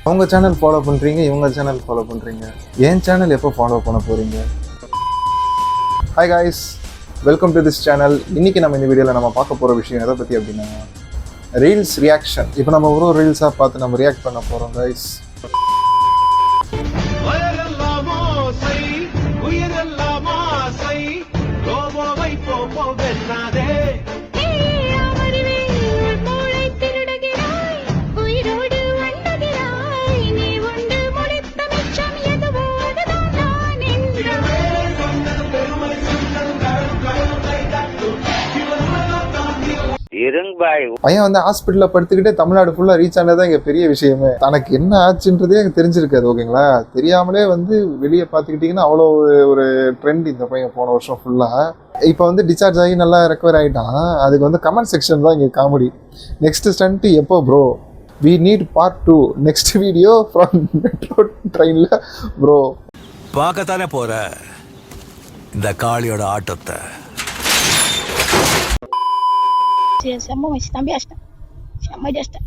அவங்க channel follow பண்ணுறீங்க, இவங்க சேனல் ஃபாலோ பண்ணுறீங்க. என் சேனல் எப்போ ஃபாலோ பண்ண போகிறீங்க? Hi guys, welcome to this channel. இன்றைக்கி நம்ம இந்த வீடியோவில் நம்ம பார்க்க போகிற விஷயம் எதை பற்றி அப்படின்னா ரீல்ஸ் ரியாக்ஷன். இப்போ நம்ம ஒரு ரீல்ஸாக பார்த்து நம்ம ரியாக்ட் பண்ண போகிறோம் காய்ஸ். பையன் வந்து ஹாஸ்பிட்டல்ல படுத்துக்கிட்டே தமிழ்நாடு ஃபுல்லா ரீச் ஆனதான் இங்க பெரிய விஷயமே. தனக்கு என்ன ஆச்சுன்றதே எனக்கு தெரிஞ்சிருக்காது. ஓகேங்களா, தெரியாமலே வந்து வெளியே பார்த்துக்கிட்டீங்கன்னா அவ்வளோ ஒரு ட்ரெண்ட் இந்த பையன் போன வருஷம் ஃபுல்லா. இப்போ வந்து டிஸ்சார்ஜ் ஆகி நல்லா ரெக்கவர் ஆகிட்டான். அதுக்கு வந்து கமெண்ட் செக்ஷன் தான் இங்கே காமெடி. நெக்ஸ்ட் ஸ்டண்ட் எப்போ bro, we need part 2, next video from metro ட்ரெயினில் ப்ரோ. பார்க்கத்தானே போற இந்த காளியோட ஆட்டத்தை. செம்ம வச்சு தம்பி அஷ்டம் செம்ம அஷ்டம்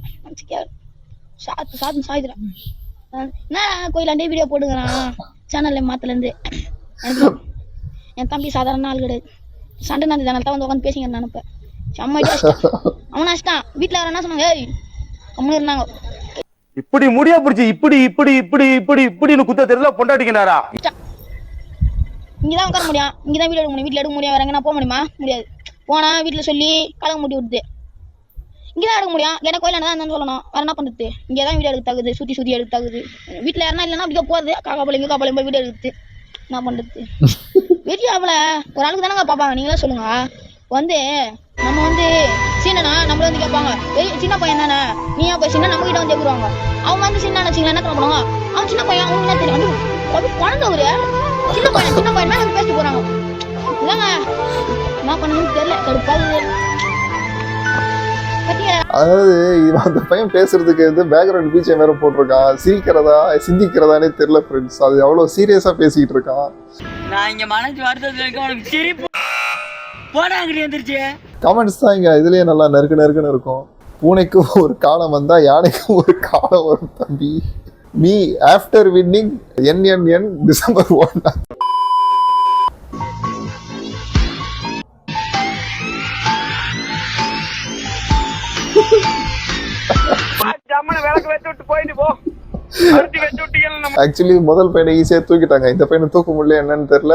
சாத்து சாய்துறான். நான் கோயிலாண்டே வீடியோ போட்டுக்கிறான் சேனல்ல மாத்திலேருந்து. என் தம்பி சாதாரண ஆள் கிடையாது. சண்டை நான் சேனல் தான் வந்து உட்காந்து பேசிக்கிறேன். நான் இப்போ செம்ம அஷ்டம் அவன் அஷ்டம். வீட்டில் வர என்ன சொன்னாங்க, கம்முன்னு இருந்தாங்க. இப்படி முடியா பிடிச்சி இப்படி இப்படி இப்படி இப்படி இப்படின்னு குத்த தெரியல பொண்டாட்டிக்கிறாரா. இங்கதான் உட்கார முடியும், இங்கதான் வீடியோ எடுக்க முடியும். வீட்டில் எடுக்க முடியும், வேற எங்கன்னா போக முடியுமா? முடியாது. போனா வீட்டில் சொல்லி கலங்க மூட்டி விடுது. இங்கதான் எடுக்க முடியும், ஏன்னா கோயிலான தான் இருந்தாலும் சொல்லணும். வேற என்ன பண்ணுறது? இங்கே தான் வீடியோ எடுக்க தகுது, சுற்றி சுற்றி எடுக்க தகுது. வீட்டில் யாருனா இல்லைன்னா அப்படியே போகிறது, காக்காப்பாளையம் போய் வீடியோ எடுக்குது. என்ன பண்ணுறது? வீட்டில் அவளை ஒரு ஆளுக்கு தானங்க பார்ப்பாங்க. நீங்களே சொல்லுங்க. வந்து நம்ம வந்து சின்னனா நம்மள வந்து கேட்பாங்க, சின்ன பையன் தானே நீ ஏன் போய் சின்ன நம்ம கிட்ட வந்து கேட்குறாங்க. அவங்க வந்து சின்ன வச்சுக்கலாம் என்ன பண்ணுவாங்க, அவன் சின்ன பையன் அவங்க என்ன தெரியும், வந்து குழந்தை ஒரு சின்ன பையன் வந்து பேசிட்டு போறாங்க. இல்லைங்க என்ன பண்ணணும்னு தெரியல, கடுப்பாகுது. அதாவது அந்த பையன் பேசுறதுக்கு வந்து பேக்ரவுண்ட் பீச்சை வேற போட்டிருக்கான். சிரிக்கிறதா சிந்திக்கிறதானே தெரியல ஃப்ரெண்ட்ஸ். அது அவ்வளோ சீரியஸா பேசிக்கிட்டு இருக்கான். நான் இங்க மனசு வருத்தத்துல சிரிப்பு போடாங்கடி வந்துருச்சு. கமெண்ட்ஸ் தான் இங்க இதுலயே நல்லா நறுக்குன்னு இருக்கும். பூனைக்கும் ஒரு காலம் வந்தா யானைக்கும் ஒரு காலம் வரும் தம்பி. Me after winning NNN December 1. Actually முதல் பையனை ஈஸியாக தூக்கிட்டாங்க. இந்த பையனை தூக்க முடியல, என்னன்னு தெரியல,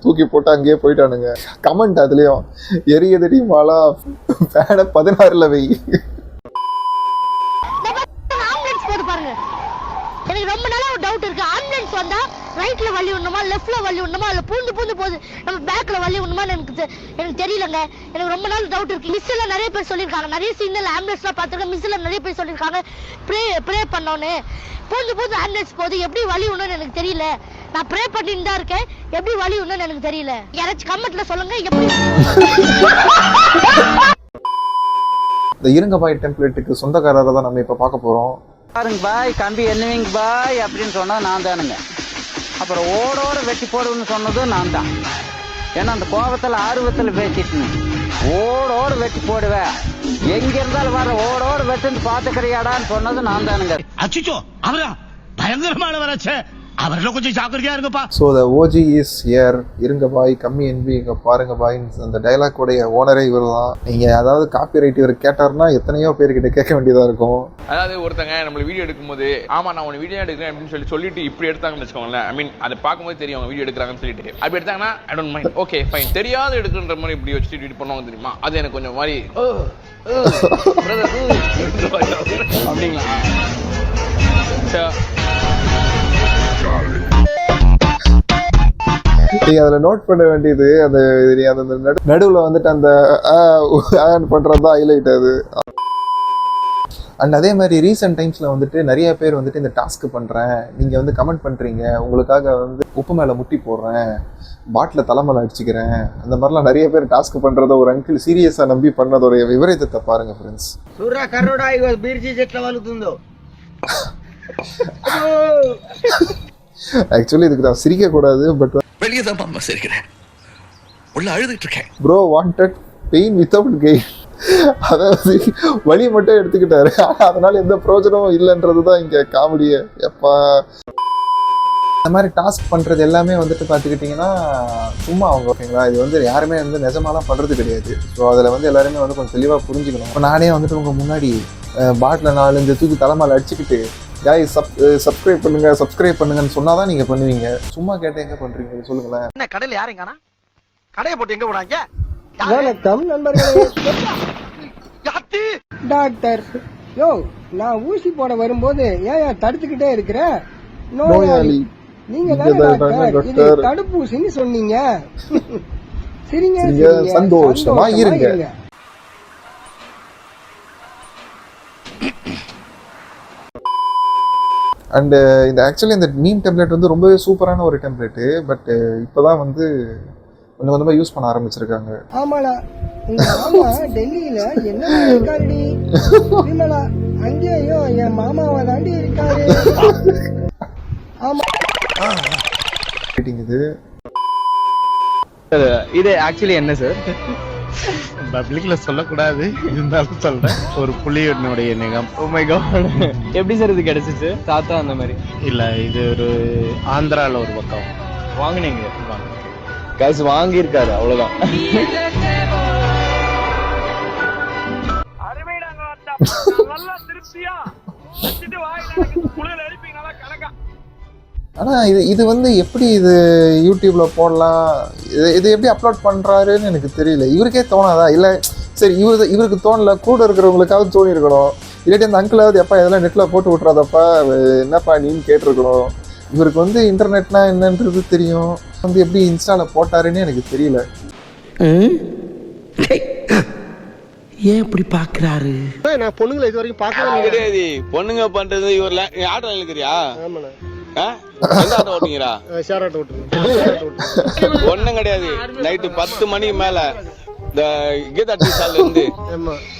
தூக்கி போட்டு அங்கேயே போயிட்டானுங்க. கமெண்ட் அதுலயும் எரியதடி மாலா ஃபேனை 16ல வை. எனக்கு ரொம்ப நாளா ஒரு டவுட் இருக்கு. ஆம்புலன்ஸ் வந்தா ரைட்ல வழி விடணுமா, லெஃப்ட்ல வழி விடணுமா, இல்ல பூந்து போகுது நம்ம பேக்ல வழி விடணுமான்னு எனக்கு தெரியலங்க. எனக்கு ரொம்ப நாள் டவுட் இருக்கு. மிஸ்ல நிறைய பேர் சொல்லியிருக்காங்க, நிறைய சிக்னல் ஆம்புலன்ஸ்லாம் பார்த்துருக்கேன். மிஸ்ல நிறைய பேர் சொல்லியிருக்காங்க ப்ரே பண்ணோன்னு. பூந்து ஆம்புலன்ஸ் போகுது, எப்படி வழி விடணும்னு எனக்கு தெரியல. நான் ப்ரே பண்ணிட்டு தான் இருக்கேன், எப்படி வழி விடணும்னு எனக்கு தெரியல. யாராச்சும் கமெண்ட்ல சொல்லுங்க எப்படி. இந்த இருங்க பாய் டெம்ப்ளேட்டுக்கு சொந்தக்காரரை தான் நம்ம இப்போ பார்க்க போறோம். பாருங்க பாய், கம்பி என்னவீங்க பாய் அப்படின்னு சொன்னா நான் தானுங்க. அப்புறம் ஓடோட வெட்டி போடுன்னு சொன்னதும் நான் தான். ஏன்னா அந்த கோபத்தில் ஆர்வத்தில் பேசிட்டு ஓடோடு வெட்டி போடுவேன், எங்க இருந்தாலும் வர ஓடோடு வெட்டுன்னு பாத்துக்கிறியாடான்னு சொன்னது நான் தானுங்க. அச்சுச்சோ, அவரா பயங்கரமான வராச்சே, அவரெல்லாம் கொஞ்சம் ஜாக்கிரதையா இருங்கப்பா. So the OG is here. இருங்க பாய் கம்மி என்பி இங்கே பாருங்க பாய். அந்த டைலாக் உடைய ஓனரே இவர் தான். நீங்கள் அதாவது காப்பி ரைட் இவர் கேட்டார்னா எத்தனையோ பேர்கிட்ட கேட்க வேண்டியதாக இருக்கும். அதாவது ஒருத்தங்க நம்மள வீடியோ எடுக்கும்போது, ஆமா நான் உன வீடியோ எடுக்கிறேன் அப்படின்னு சொல்லிட்டு இப்படி எடுத்தாங்கன்னு வச்சுக்கோங்களேன். ஐ மீன் அதை பார்க்கும்போது தெரியும் அவங்க வீடியோ எடுக்கிறாங்கன்னு சொல்லிட்டு. அப்படி எடுத்தாங்கன்னா I don't mind, okay fine. தெரியாத எடுக்குன்ற மாதிரி இப்படி வச்சுட்டு இப்படி பண்ணுவாங்க தெரியுமா, அது எனக்கு கொஞ்சம் மாதிரி அப்படிங்களா. நீங்க அதுல நோட் பண்ண வேண்டியது அந்த நடுவுல வந்துட்டு அந்த பண்றது தான் ஹைலைட். அது அண்ட் அதே மாதிரி ரீசெண்ட் டைம்ஸ்ல வந்துட்டு நிறைய பேர் வந்துட்டு இந்த டாஸ்க் பண்றேன், நீங்க வந்து கமெண்ட் பண்றீங்க, உங்களுக்காக வந்து உப்பு மேல முட்டி போடுறேன், பாட்டில தலைமையில அடிச்சுக்கிறேன், அந்த மாதிரிலாம் நிறைய பேர் டாஸ்க் பண்றத ஒரு அங்கிள் சீரியஸா நம்பி பண்ணதோடைய விபரீதத்தை பாருங்க ஃப்ரெண்ட்ஸ். ஆக்சுவலி இதுக்கு நான் சிரிக்க கூடாது, பட் வெளியே தான் சிரிக்கிறேன், உள்ள அழுதுட்டு இருக்கேன். Bro wanted pain without gain. அதாவது வழி மட்டும் எடுத்துக்கிட்டாரு, ஆனால் அதனால எந்த பிரயோஜனமும் இல்லைன்றது தான் இங்கே காமெடியே. எப்பா இந்த மாதிரி டாஸ்க் பண்ணுறது எல்லாமே வந்துட்டு பார்த்துக்கிட்டிங்கன்னா சும்மா அவங்க, ஓகேங்களா? இது வந்து யாருமே வந்து நிஜமாலாம் பண்ணுறது கிடையாது. ஸோ அதில் வந்து எல்லாருமே வந்து கொஞ்சம் தெளிவாக புரிஞ்சுக்கணும். இப்போ நானே வந்துட்டு உங்கள் முன்னாடி பாட்டில் 4 தூக்கி தலைமையில் அடிச்சுக்கிட்டு guys சப்ஸ்கிரைப் பண்ணுங்கன்னு சொன்னால் தான் நீங்கள் பண்ணுவீங்க. சும்மா கேட்டு எங்கே பண்ணுறீங்க சொல்லுங்களேன். என்ன கடையில் யாரும் காணா? கடையை போட்டு எங்கே போனாங்க? வணக்கம் நண்பர்களே. டாக்டர், யோ நான் ஊசி போட வரும்போது ஏன் தடுத்துக்கிட்டே இருக்கிற? நோயாளி நீங்க டாக்டர், இது தடுப்பூசின்னு சொன்னீங்க. சரிங்க, சந்தோஷமா இருங்க. அண்ட் இந்த ஆக்சுவலி இந்த மீம் டெம்ப்ளேட் வந்து ரொம்பவே சூப்பரான ஒரு டெம்ப்ளேட்டு. பட் இப்போதான் வந்து கொஞ்சம் கொஞ்சமாக யூஸ் பண்ண ஆரம்பிச்சிருக்காங்க. ஆமாடா, உங்க மாமா டெல்லியில என்ன இருக்காருடி? விமலா அங்கேயும் என் மாமாவை தாண்டி இருக்காரு. ஆமா இது ஆக்சுவலி என்ன சார்? பப்ளிக்ல சொல்லக்கூடாது, இருந்தாலும் சொல்றேன். ஒரு புலியினுடைய நிகம். ஓ மை காட், எப்படி சார் இது கிடைச்சிச்சு? தாத்தா அந்த மாதிரி இல்ல, இது ஒரு ஆந்திரால ஒரு பக்கம் வாங்கினீங்க. காசு வாங்கியிருக்காரு, அவ்வளவுதான். ஆனால் இது வந்து எப்படி இது யூடியூப்ல போடலாம், இது எப்படி அப்லோட் பண்ணுறாருன்னு எனக்கு தெரியல. இவருக்கே தோணாதா? இல்லை சரி இவருக்கு தோணல, கூட இருக்கிறவங்களுக்காவது தோணி இருக்கணும். இல்லாட்டி அந்த அங்கிளாவது எப்பா இதெல்லாம் நெட்டில் போட்டு விட்றாதப்பா, என்னப்பா நீன்னு கேட்டிருக்கணும். இவருக்கு வந்து இன்டர்நெட்னா என்னன்றது தெரியும், வந்து எப்படி இன்ஸ்டாவில் போட்டாருன்னு எனக்கு தெரியல. ஏன் இப்படி பாக்குறாரு? நான் பொண்ணுங்களை இது வரைக்கும் பார்க்கவே கிடையாது. பொண்ணுங்க பண்றது இவர்ல ஆட்டோ இருக்கிறியா? ஓட்டுங்கிறா ஒண்ணும் கிடையாது. நைட்டு 10 மணிக்கு மேல இந்த கீதா டீ ஸ்டால்ல இருந்து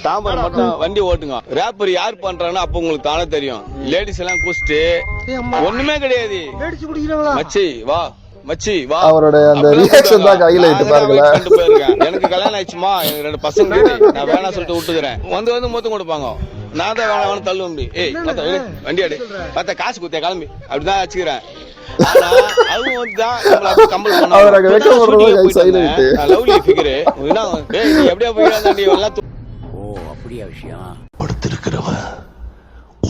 தாம்பரம் மட்டும் வண்டி ஓட்டுங்க. ரேப்பர் யார் பண்றாங்கன்னா அப்ப உங்களுக்கு தானே தெரியும். லேடிஸ் எல்லாம் கூச்சிட்டு ஒண்ணுமே கிடையாது. மச்சி வா, மச்சி வா. அவரோட அந்த ரியாக்ஷன் தான் ஹைலைட் பாருங்க. எனக்கு கல்யாணம் ஆயிடுச்சுமா, எனக்கு 2 பசங்க இருக்கு, நான் வேணா சொல்லிட்டு விட்டுக்கிறேன். வந்து மொத்தம் கொடுப்பாங்க. நான் தான் வேணாம் தள்ளுவோம். ஏய் வண்டி அடி பார்த்தா காசு குத்தியா கிளம்பி அப்படிதான் வச்சுக்கிறேன். ஆனா அவங்க வந்துதான் கம்பல் பண்ணாங்க. லவ்லி ஃபிகர் எப்படியா போயிடாண்டி. ஓ அப்படியா விஷயம்? படுத்திருக்கிறவ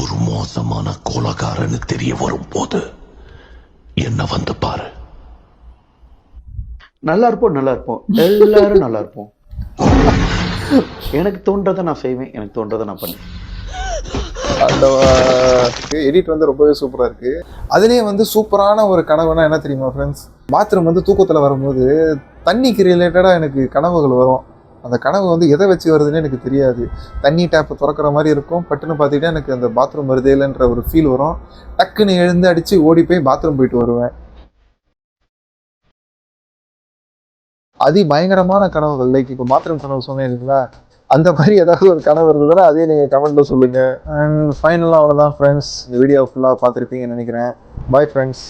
ஒரு மோசமான கோலக்காரன்னு தெரிய வரும் போது என்ன வந்து பாரு. நல்லா இருப்போம், எல்லாரும் நல்லா இருப்போம். எனக்கு தோன்றதை நான் செய்வேன், எனக்கு தோன்றதை நான் பண்ணேன். அந்த எடிட் வந்து ரொம்பவே சூப்பராக இருக்குது. அதுலேயே வந்து சூப்பரான ஒரு கனவுனா என்ன தெரியுமா ஃப்ரெண்ட்ஸ்? பாத்ரூம் வந்து தூக்கத்தில் வரும்போது தண்ணிக்கு ரிலேட்டடாக எனக்கு கனவுகள் வரும். அந்த கனவு வந்து எதை வச்சு வருதுன்னு எனக்கு தெரியாது. தண்ணி டேப்பை திறக்கிற மாதிரி இருக்கும். பட்டுன்னு பார்த்துக்கிட்டே எனக்கு அந்த பாத்ரூம் வருதே இல்லைன்ற ஒரு ஃபீல் வரும். டக்குன்னு எழுந்து அடித்து ஓடி போய் பாத்ரூம் போயிட்டு வருவேன். பயங்கரமான கனவுகள், லைக் இப்போ பாத்ரூம் கனவு சொன்னேன் இல்லைங்களா, அந்த மாதிரி ஏதாவது ஒரு கனவு இருந்ததுன்னா அதே நீங்கள் கமெண்ட்ல சொல்லுங்கள். அண்ட் ஃபைனலாக அவ்வளோதான் ஃப்ரெண்ட்ஸ். இந்த வீடியோ ஃபுல்லாக பார்த்துருப்பீங்கன்னு நினைக்கிறேன். Bye friends.